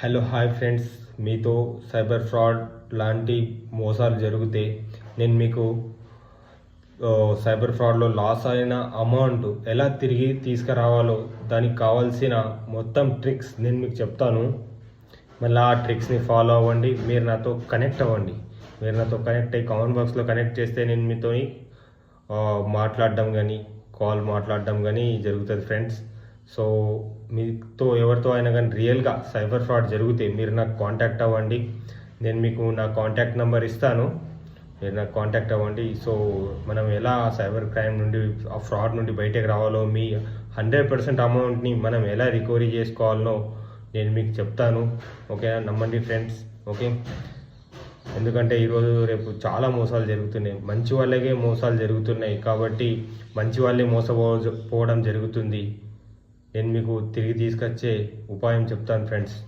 Hello hi friends, మీతో cyber fraud లాంటి మోసాలు జరిగితే నేను మీకు సైబర్ ఫ్రాడ్లో లాస్ అయిన అమౌంట్ ఎలా తిరిగి తీసుకురావాలో దానికి కావాల్సిన మొత్తం ట్రిక్స్ నేను మీకు చెప్తాను. మళ్ళీ ఆ ట్రిక్స్ని ఫాలో అవ్వండి. మీరు నాతో కనెక్ట్ అవ్వండి. మీరు నాతో కనెక్ట్ అయ్యి కామెంట్ బాక్స్లో కనెక్ట్ చేస్తే నేను మీతో మాట్లాడడం కానీ కాల్ మాట్లాడడం కానీ జరుగుతుంది ఫ్రెండ్స్. సో మీతో ఎవరితో అయినా కానీ రియల్గా సైబర్ ఫ్రాడ్ జరిగితే మీరు నాకు కాంటాక్ట్ అవ్వండి. నేను మీకు నా కాంటాక్ట్ నెంబర్ ఇస్తాను, మీరు నాకు కాంటాక్ట్ అవ్వండి. సో మనం ఎలా సైబర్ క్రైమ్ నుండి ఆ ఫ్రాడ్ నుండి బయటకు రావాలో, మీ 100% అమౌంట్ని మనం ఎలా రికవరీ చేసుకోవాలనో నేను మీకు చెప్తాను. ఓకేనా? నమ్మండి ఫ్రెండ్స్. ఓకే, ఎందుకంటే ఈరోజు రేపు చాలా మోసాలు జరుగుతున్నాయి. మంచి వాళ్ళకే మోసాలు జరుగుతున్నాయి కాబట్టి మంచి వాళ్ళే మోసపోవడం జరుగుతుంది. నేను మీకు తిరిగి తీసుకొచ్చే ఉపాయం చెప్తాను ఫ్రెండ్స్.